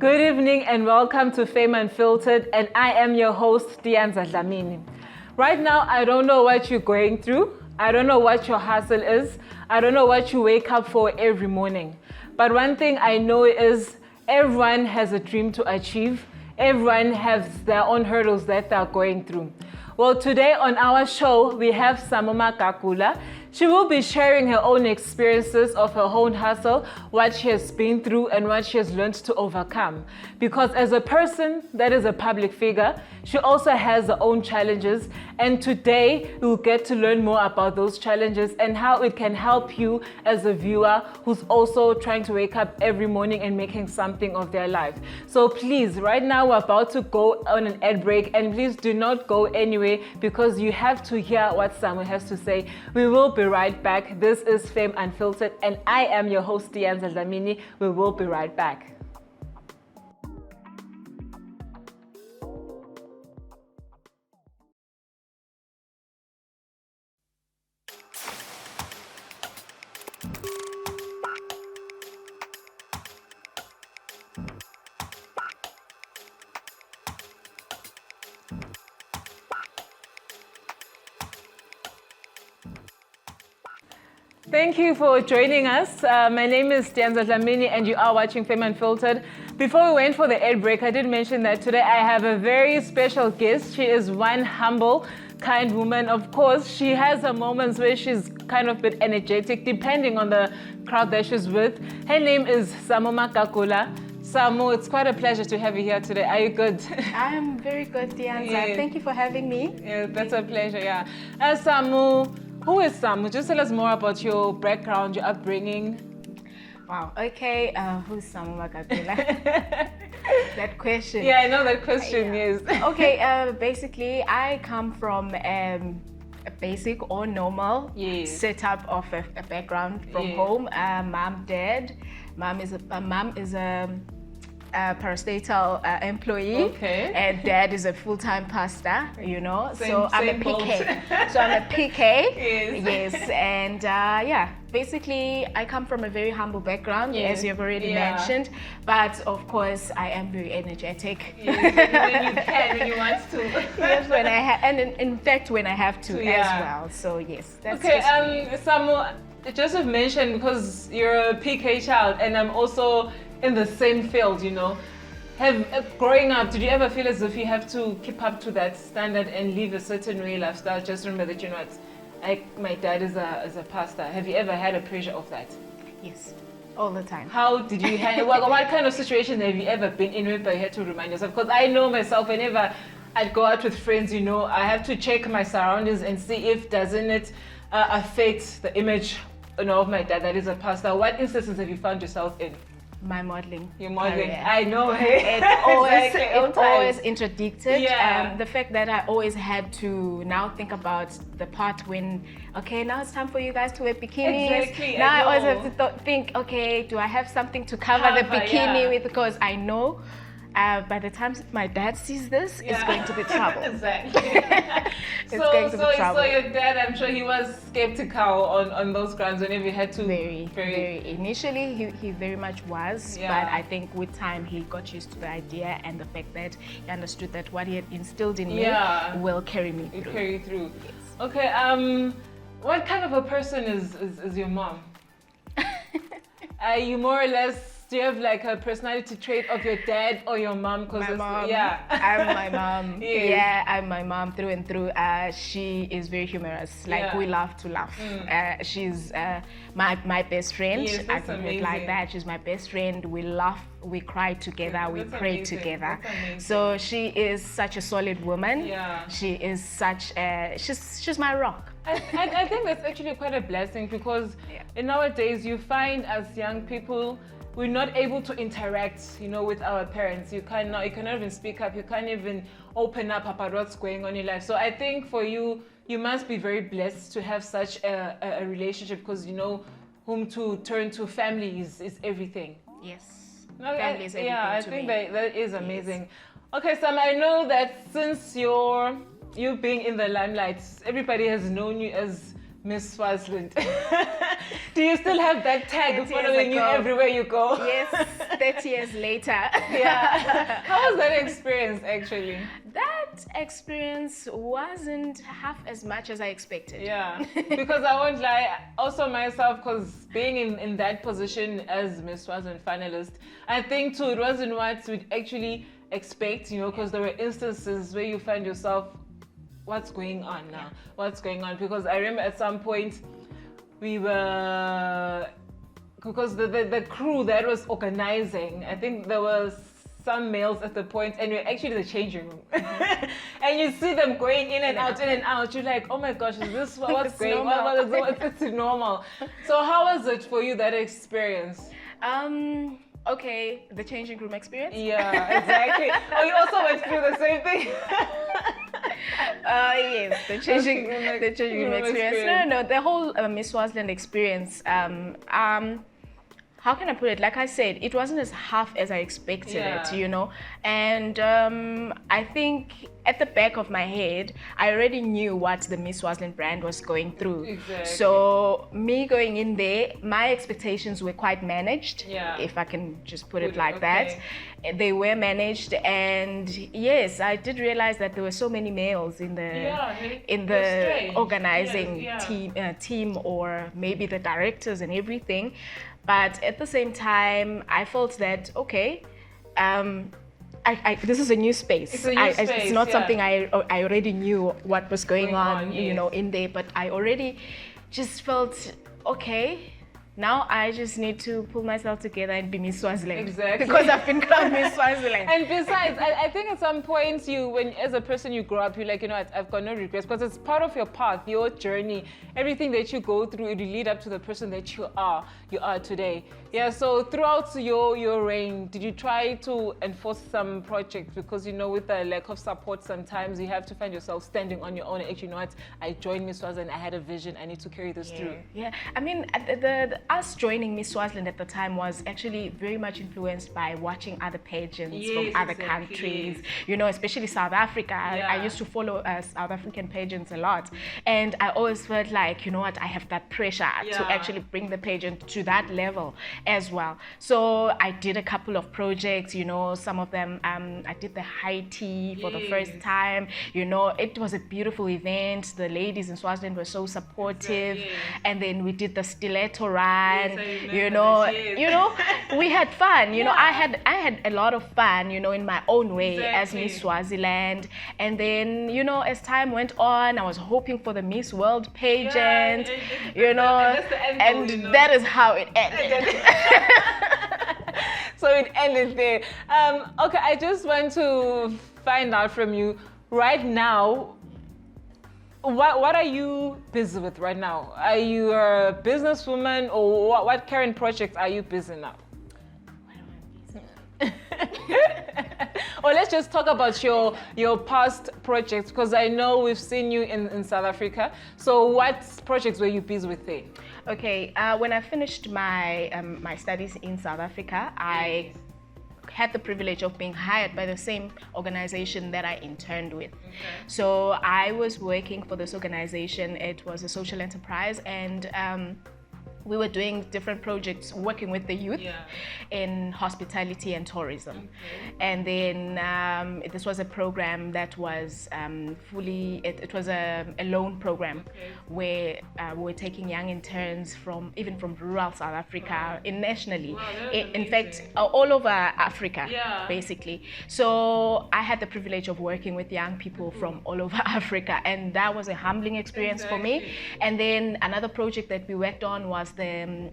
Good evening and welcome to Fame Unfiltered, and I am your host, Dianza Dlamini. Right now, I don't know what you're going through. I don't know what your hustle is. I don't know what you wake up for every morning. But one thing I know is everyone has a dream to achieve. Everyone has their own hurdles that they're going through. Well, today on our show, we have Samu Magagula. She will be sharing her own experiences of her own hustle, what she has been through and what she has learned to overcome. Because as a person that is a public figure, she also has her own challenges. And today we'll get to learn more about those challenges and how it can help you as a viewer who's also trying to wake up every morning and making something of their life. So please, right now we're about to go on an ad break, and please do not go anywhere because you have to hear what Samu has to say. We will be right back. This is Fame Unfiltered, and I am your host, Dianza Dlamini. We will be right back. Thank you for joining us. My name is Dianza Dlamini and you are watching Fame Unfiltered. Before we went for the ad break, I did mention that today I have a very special guest. She is one humble, kind woman. Of course, she has her moments where she's kind of a bit energetic, depending on the crowd that she's with. Her name is Samu Magagula. Samu, it's quite a pleasure to have you here today. Are you good? I am very good, Dianza. Yeah. Thank you for having me. Yeah, that's a pleasure, yeah. Samu, who is Samu? Just tell us more about your background, your upbringing. Wow, okay. Who's Samu Magagula? That question. Yeah, I know that question, yes. Okay, basically, I come from a basic or normal setup of a background from home. Mom, dad. Mom is a parastatal employee, and dad is a full-time pastor, you know. I'm a PK. So I'm a PK. Yes. And yeah, basically I come from a very humble background, as you've already mentioned, but of course I am very energetic. Yes, when you can, when you want to. Yes, when I have, and in fact when I have to as well. So yes, that's Samu, Joseph mentioned, because you're a PK child and I'm also in the same field, you know. Growing up, did you ever feel as if you have to keep up to that standard and live a certain way lifestyle? Just remember that, you know, it's like my dad is a pastor. Have you ever had a pressure of that? Yes, all the time. How did you handle, what kind of situation have you ever been in where you had to remind yourself? Because I know myself, whenever I'd go out with friends, you know, I have to check my surroundings and see if doesn't it affect the image, you know, of my dad that is a pastor. What instances have you found yourself in? My modeling. Your modeling. Career. I know. It always interdicted. Yeah. The fact that I always had to now think about the part when, okay, now it's time for you guys to wear bikinis. Exactly. Now I always have to think, okay, do I have something to cover the bikini with? Because I know by the time my dad sees this, it's going to be trouble. Exactly. It's going to be trouble. So your dad, I'm sure he was skeptical on those grounds whenever you had to. Very. Initially, he very much was, but I think with time he got used to the idea and the fact that he understood that what he had instilled in me will carry me through. Carry you through. Yes. Okay. What kind of a person is your mom? Are you more or less? Do you have like a personality trait of your dad or your mom? My mom. Yeah. I'm my mom. Yeah, I'm my mom through and through. She is very humorous. Like we love to laugh. She's my best friend. Yes, I put it like that. She's my best friend. We laugh, we cry together, we pray together. So she is such a solid woman. Yeah. She is such a, she's my rock. I think that's actually quite a blessing, because in nowadays you find as young people, we're not able to interact, you know, with our parents. You cannot even speak up. You can't even open up about what's going on in life. So I think for you, you must be very blessed to have such a relationship, because you know whom to turn to. Family is everything. Yes. Family is everything. I think that is amazing. Yes. Okay, Sam, I know that since you being in the limelight, everybody has known you as Miss Swaziland. Do you still have that tag following you everywhere you go? Yes, 30 years later. Yeah. How was that experience actually? That experience wasn't half as much as I expected. Yeah, because I won't lie, also myself, because being in that position as Miss Swaziland finalist, I think too, it wasn't what we'd actually expect, you know, because there were instances where you find yourself, what's going on now? What's going on? Because I remember at some point we were, because the crew that was organizing, I think there was some males at the point, and we're actually the changing room. And you see them going in and out. You're like, oh my gosh, is this what's going on? It's normal. So how was it for you, that experience? Okay, the changing room experience? Yeah, exactly. Oh, you also went through the same thing? Yes, the changing room experience. No, the whole Miss Swaziland experience, how can I put it? Like I said, it wasn't as half as I expected it, you know. And I think at the back of my head, I already knew what the Miss Swaziland brand was going through. Exactly. So me going in there, my expectations were quite managed, if I can just put it like that. They were managed, and yes, I did realize that there were so many males in the organizing team, or maybe the directors and everything. But at the same time, I felt that, okay, this is a new space. It's not something I already knew what was going on, you know, in there. But I already just felt, okay, now I just need to pull myself together and be Miss Swaziland. Exactly. Because I've been crowned Miss Swaziland. And besides, I think at some point when as a person you grow up, you're like, you know what, I've got no regrets, because it's part of your path, your journey, everything that you go through, it will lead up to the person that you are today. Yeah, so throughout your reign, did you try to enforce some projects? Because, you know, with the lack of support, sometimes you have to find yourself standing on your own. Actually, you know what, I joined Miss Swaziland, I had a vision, I need to carry this through. Yeah, I mean, us joining Miss Swaziland at the time was actually very much influenced by watching other pageants from other countries, you know, especially South Africa. I used to follow South African pageants a lot, and I always felt like, you know what, I have that pressure to actually bring the pageant to that level as well. So I did a couple of projects, you know, some of them, I did the high tea for the first time, you know, it was a beautiful event. The ladies in Swaziland were so supportive, and then we did the stiletto run, you know, we had fun, you know, I had a lot of fun, you know, in my own way as Miss Swaziland. And then, you know, as time went on, I was hoping for the Miss World pageant, you know, and that is how it ended. So it ended there. Okay, I just want to find out from you right now, what are you busy with right now? Are you a businesswoman, or what current projects are you busy now? Or let's just talk about your past projects, because I know we've seen you in South Africa. So what projects were you busy with there? Okay, when I finished my my studies in South Africa, I had the privilege of being hired by the same organization that I interned with. So I was working for this organization. It was a social enterprise, and we were doing different projects working with the youth in hospitality and tourism. And then this was a program that was it was a loan program where we were taking young interns even from rural South Africa, nationally, in fact, all over Africa, basically. So I had the privilege of working with young people from all over Africa, and that was a humbling experience for me. And then another project that we worked on was the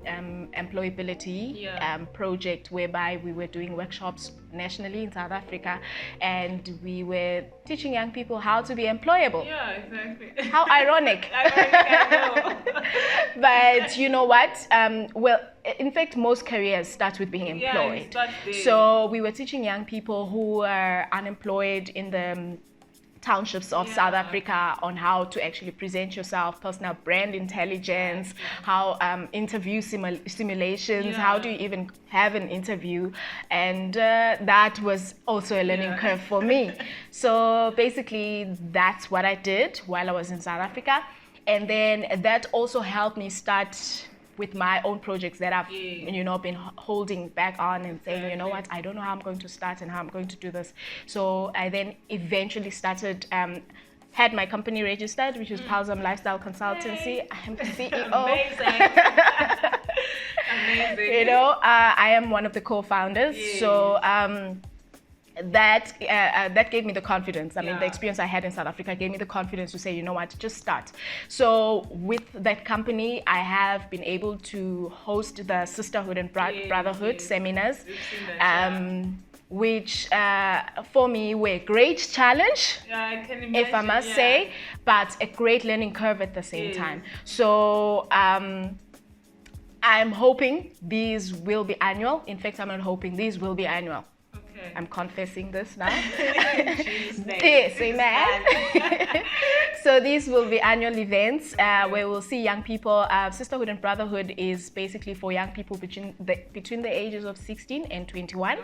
employability project, whereby we were doing workshops nationally in South Africa, and we were teaching young people how to be employable. Yeah, exactly. How ironic. I know. But you know what? Well, in fact, most careers start with being employed. So we were teaching young people who are unemployed in the townships of South Africa on how to actually present yourself, personal brand intelligence, how interview simulations, how do you even have an interview, and that was also a learning curve for me. So basically that's what I did while I was in South Africa. And then that also helped me start with my own projects that I've, been holding back on and saying, you know what, I don't know how I'm going to start and how I'm going to do this. So I then eventually started, had my company registered, which is Palsam Lifestyle Consultancy. I'm the CEO. Amazing. Amazing. I am one of the co-founders. Yes. So that gave me the confidence. I mean, the experience I had in South Africa gave me the confidence to say, you know what, just start. So with that company, I have been able to host the Sisterhood and Brotherhood seminars, which for me were a great challenge, I can imagine, if I must say, but a great learning curve at the same time. So I'm hoping these will be annual. In fact, I'm not hoping, these will be annual. I'm confessing this now. Yes, amen. So these will be annual events where we'll see young people. Sisterhood and Brotherhood is basically for young people between the ages of 16 and 21.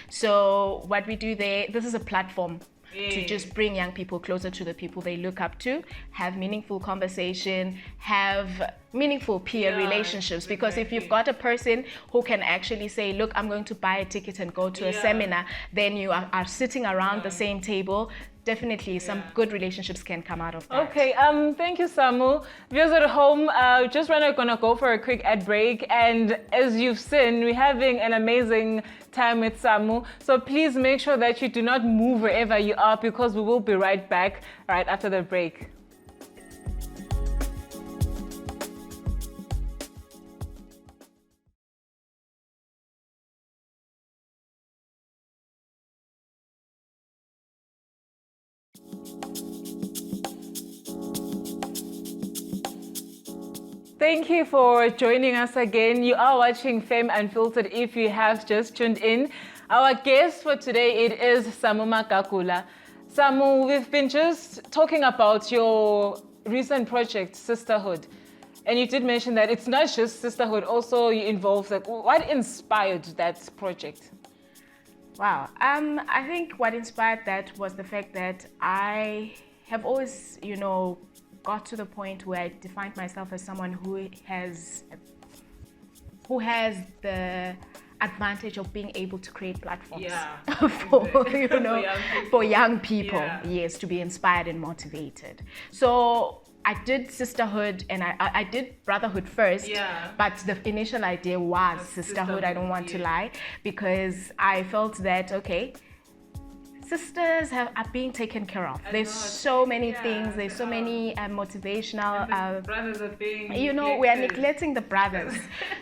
So what we do there, this is a platform to just bring young people closer to the people they look up to, have meaningful conversation, have meaningful peer relationships. Because if you've got a person who can actually say, look, I'm going to buy a ticket and go to a seminar, then you are sitting around the same table. Definitely some good relationships can come out of that. Okay, thank you, Samu. Viewers at home, just gonna go for a quick ad break, and as you've seen, we're having an amazing time with Samu. So please make sure that you do not move wherever you are, because we will be right back right after the break. Thank you for joining us again. You are watching Fame Unfiltered if you have just tuned in. Our guest for today, it is Samu Magagula. Samu, we've been just talking about your recent project, Sisterhood. And you did mention that it's not just Sisterhood, also you involved, like, what inspired that project? Wow. I think what inspired that was the fact that I have always, got to the point where I defined myself as someone who has the advantage of being able to create platforms for young people, yes, to be inspired and motivated. So I did Sisterhood and I did Brotherhood first, but the initial idea was Sisterhood. I don't want to lie, because I felt that, okay, sisters are being taken care of. There's so many things. There's so many motivational. Brothers are being we are neglecting the brothers.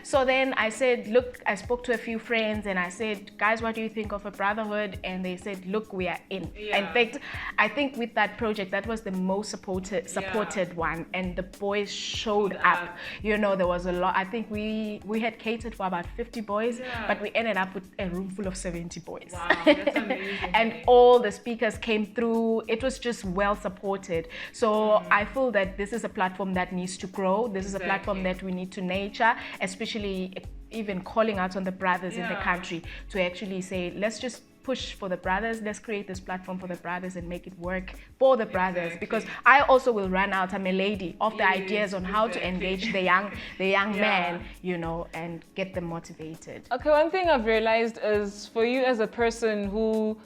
So then I said, look, I spoke to a few friends and I said, guys, what do you think of a brotherhood? And they said, look, we are in. In fact, I think with that project, that was the most supported one, and the boys showed up. There was a lot. I think we had catered for about 50 boys, but we ended up with a room full of 70 boys. Wow, that's amazing. And all the speakers came through. It was just well supported. So I feel that this is a platform that needs to grow. This is a platform that we need to nurture, especially even calling out on the brothers in the country to actually say, let's just push for the brothers. Let's create this platform for the brothers and make it work for the brothers. Because I also will run out, I'm a lady, of the ideas on how to engage the young man, and get them motivated. Okay, one thing I've realized is for you as a person who's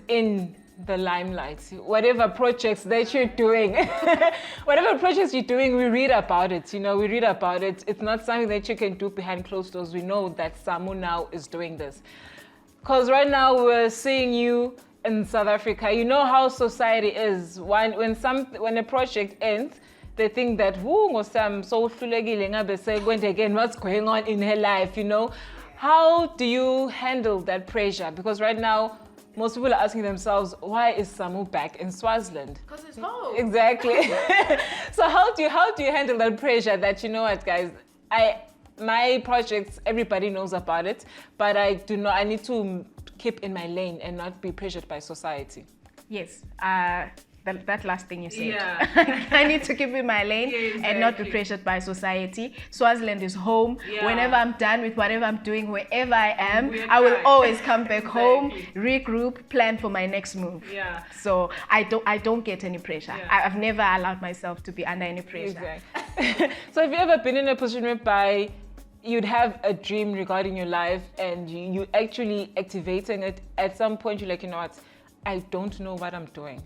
in the limelight, whatever projects that you're doing, we read about it, we read about it. It's not something that you can do behind closed doors. We know that Samu now is doing this. Because right now we're seeing you in South Africa. You know how society is. When a project ends, they think that, what's going on in her life, How do you handle that pressure? Because right now, most people are asking themselves, why is Samu back in Swaziland? Because it's home. Exactly. So how do you handle that pressure that, what, guys, my projects, everybody knows about it, but I need to keep in my lane and not be pressured by society? Yes. that last thing you said. Yeah. I need to keep in my lane and not be pressured by society. Swaziland is home. Whenever I'm done with whatever I'm doing, wherever I am, I will always come back home, regroup, plan for my next move. Yeah. So I don't get any pressure. I've never allowed myself to be under any pressure. Exactly. So have you ever been in a position whereby you'd have a dream regarding your life and you actually activating it at some point? You're like, you know what, I don't know what I'm doing.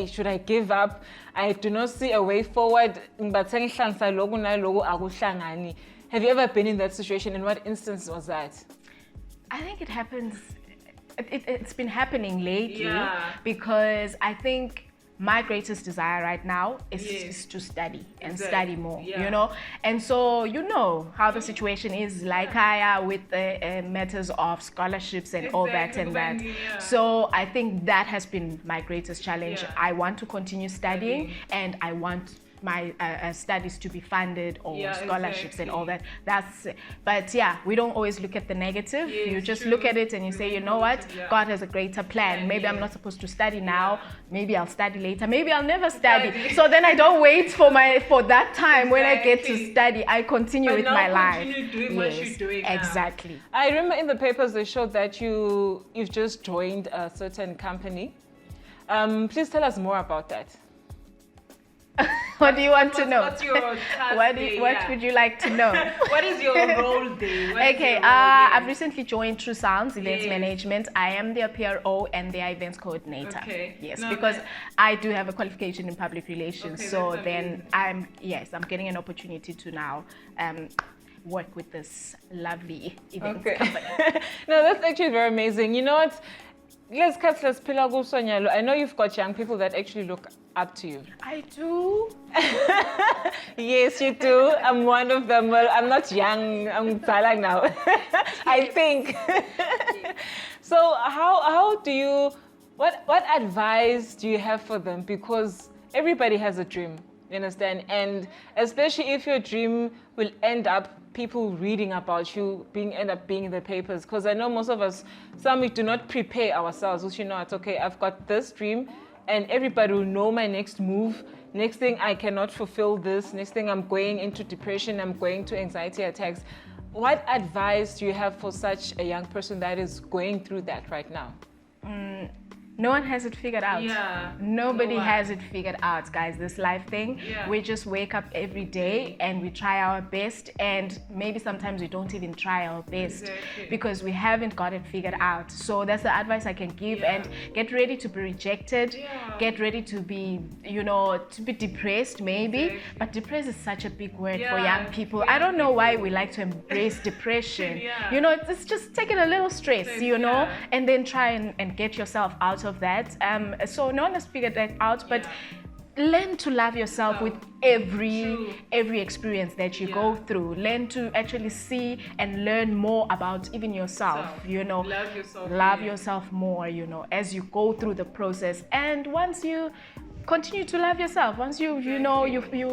Should I give up? I do not see a way forward. Have you ever been in that situation, and what instance was that? I think it happens. It's been happening lately because I think my greatest desire right now is to study and study more, you know. And so you know how the situation is like with the matters of scholarships and all that and that. So I think that has been my greatest challenge. I want to continue studying and I want my studies to be funded or scholarships and all that. But we don't always look at the negative. You just look at it and you say, you know what, God has a greater plan. Maybe I'm not supposed to study now. Maybe I'll study later. Maybe I'll never study. So then I don't wait for that time when I get to study. I continue with my life. Doing what you're doing now. Exactly. I remember in the papers they showed that you've just joined a certain company. Please tell us more about that. What do you want to know? What's your task what would you like to know? What is your role there? I've recently joined True Sounds Events Management. I am their PRO and their events coordinator. Yes, because I do have a qualification in public relations. So then I'm getting an opportunity to now work with this lovely events company. No, that's actually very amazing. You know what? I know you've got young people that actually look up to you. I do. Yes, you do. I'm one of them. Well, I'm not young. I'm Talang now. I think. So how do you, what advice do you have for them? Because everybody has a dream, you understand? And especially if your dream will end up people reading about you, end up being in the papers. Because I know most of us, we do not prepare ourselves. Which, you know, it's okay, I've got this dream and everybody will know my next move. Next thing, I cannot fulfill this. Next thing, I'm going into depression, I'm going to anxiety attacks. What advice do you have for such a young person that is going through that right now? No one has it figured out. Nobody has it figured out, guys, this life thing. We just wake up every day and we try our best, and maybe sometimes we don't even try our best because we haven't got it figured out. So that's the advice I can give. And get ready to be rejected. Get ready to be, to be depressed maybe. But depressed is such a big word for young people. I don't know why we like to embrace depression. It's just taking a little stress, and then try and get yourself out of that. So no one has figured that out, but learn to love yourself with every experience that you go through. Learn to actually see and learn more about even yourself. Love yourself more, as you go through the process. And once you continue to love yourself, once you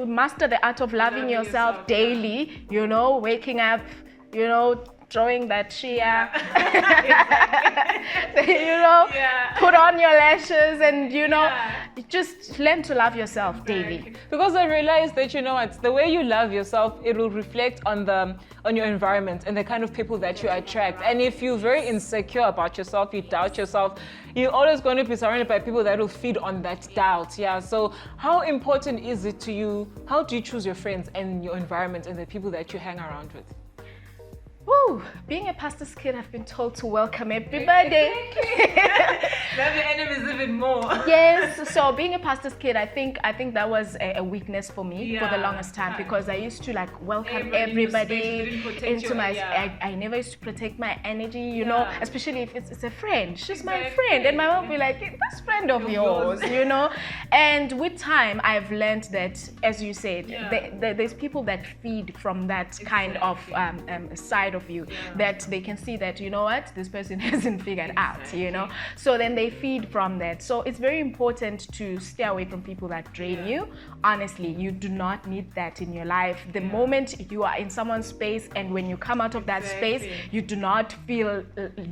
master the art of loving yourself daily, waking up, throwing that shea, put on your lashes and, just learn to love yourself daily. Because I realized that, it's the way you love yourself, it will reflect on your environment and the kind of people that you attract. And if you're very insecure about yourself, you doubt yourself, you're always going to be surrounded by people that will feed on that doubt. So how important is it to you? How do you choose your friends and your environment and the people that you hang around with? Woo! Being a pastor's kid, I've been told to welcome everybody. Love your enemies even more. Yes. So being a pastor's kid, I think that was a weakness for me for the longest time, because I used to welcome everybody into my. I never used to protect my energy, especially if it's a friend. She's my friend, and my mom would be like, "This friend of yours," And with time, I've learned that, as you said, there's people that feed from that kind of side of you, that they can see that, you know what, this person hasn't figured out, you know. So then they feed from that. So it's very important to stay away from people that drain you. Honestly, you do not need that in your life. The moment you are in someone's space and when you come out of that space, you do not feel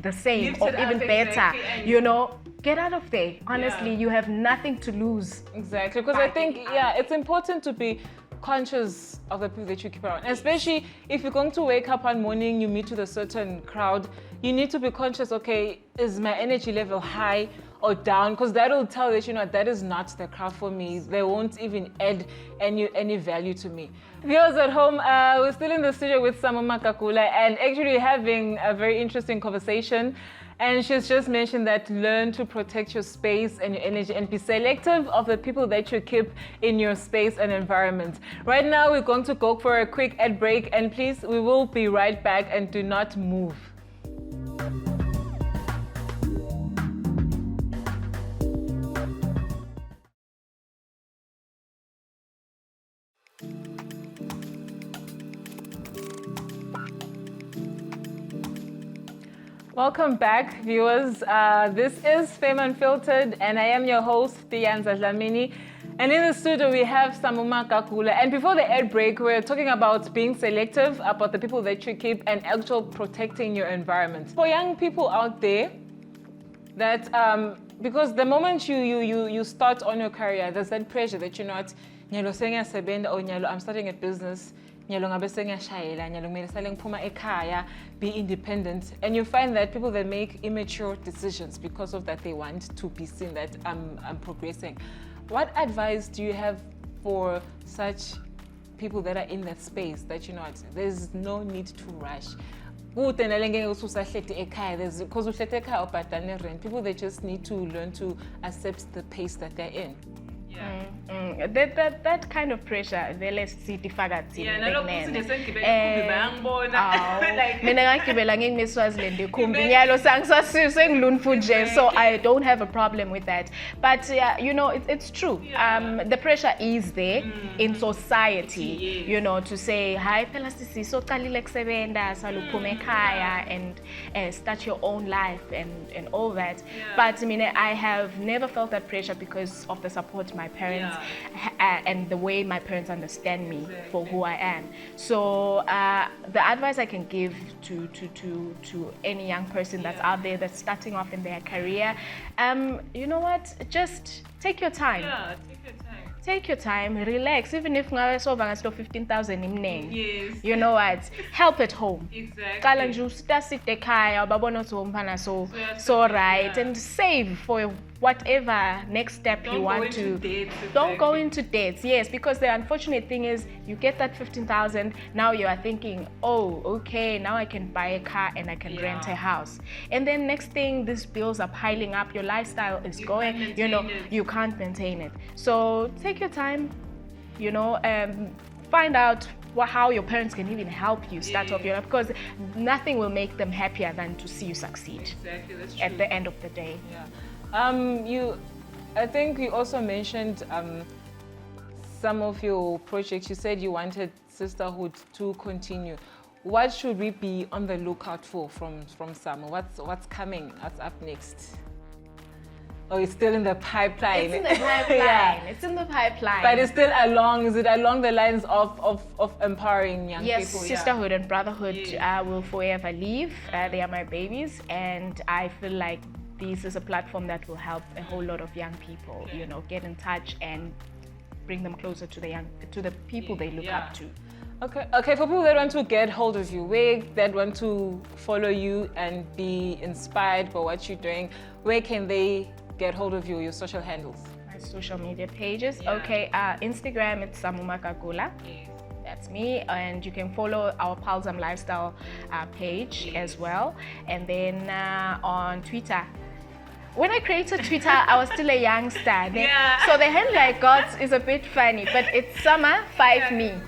the same or even better, you know, get out of there. Honestly, you have nothing to lose. Exactly, because I think, it's important to be conscious of the people that you keep around, especially if you're going to wake up one morning, you meet with a certain crowd, you need to be conscious, okay, is my energy level high or down? Because that will tell that, you know, that is not the crowd for me. They won't even add any value to me. Viewers at home, we're still in the studio with Samu Magagula and actually having a very interesting conversation. And she's just mentioned that learn to protect your space and your energy and be selective of the people that you keep in your space and environment. Right now, we're going to go for a quick ad break, and please, we will be right back, and do not move. Welcome back, viewers. This is Fame Unfiltered, and I am your host, Eswatini. And in the studio, we have Samu Magagula. And before the ad break, we're talking about being selective about the people that you keep and actually protecting your environment. For young people out there, that because the moment you start on your career, there's that pressure that you're not, I'm starting a business. Be independent, and you find that people that make immature decisions because of that, they want to be seen that I'm progressing. What advice do you have for such people that are in that space that, you know, there's no need to rush? Because people, they just need to learn to accept the pace that they're in. That kind of pressure, vele sitifaka thina so I don't have a problem with that. But you know, it's true. The pressure is there in society, you know, to say hi phela sisi so qalile kusebenta saluphume ekhaya and start your own life and all that. But I mean, I have never felt that pressure because of the support my parents and the way my parents understand me for who I am. So the advice I can give to any young person that's out there that's starting off in their career, you know what, just take your time. Take your time, relax. Even if ngabe sova 15,000 imnengi. Yes. You know what? Help at home. Exactly. Qala nje usitasithi ekhaya babona ukuthi umphana so right, and save for whatever next step you want to. Don't go into debts. Yes, because the unfortunate thing is you get that 15,000, now you are thinking, oh, okay, now I can buy a car and I can rent a house. And then next thing, these bills are piling up, your lifestyle is going, you know, you can't maintain it. So take your time, you know, find out how your parents can even help you start off your life, because nothing will make them happier than to see you succeed. Exactly, that's true. At the end of the day. Yeah. I think you also mentioned some of your projects. You said you wanted sisterhood to continue. What should we be on the lookout for from Samu? What's coming? What's up next? Oh, it's still in the pipeline. It's in the pipeline. Yeah. It's in the pipeline. But it's still is it along the lines of empowering young people? Yes, sisterhood and brotherhood will forever live. They are my babies, and I feel like this is a platform that will help a whole lot of young people, you know, get in touch and bring them closer to the people they look up to. Okay. For people that want to get hold of you, that want to follow you and be inspired by what you're doing, where can they get hold of you? Your social handles? My social media pages. Yeah. Okay, Instagram, it's Samu Magagula. Yes. That's me, and you can follow our Palsam Lifestyle page as well. And then on Twitter. When I created Twitter, I was still a youngster. So the handle I got is a bit funny, but it's Summer5Me.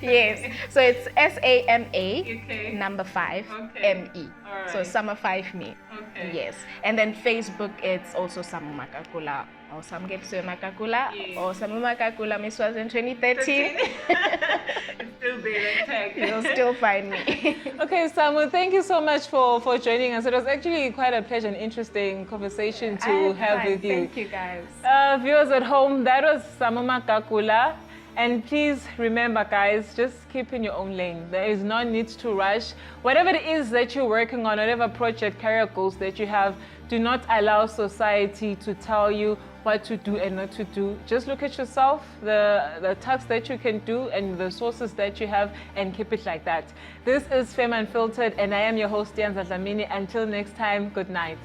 Yes. So it's SAMA number 5 ME. All So right. Samu 5 me. Okay. Yes. And then Facebook, it's also Samu Magagula. Or Samu Magagula. Yes. Or Samu Magagula Miss was in 2013. It's still there, tag. You'll still find me. Okay, Samu, thank you so much for joining us. It was actually quite a pleasure and interesting conversation to have with you. Thank you, guys. Viewers at home, that was Samu Magagula. And please remember, guys, just keep in your own lane. There is no need to rush. Whatever it is that you're working on, whatever project, career goals that you have, do not allow society to tell you what to do and not to do. Just look at yourself, the tasks that you can do and the sources that you have, and keep it like that. This is Fame Unfiltered, and I am your host, Dianza Dlamini. Until next time, good night.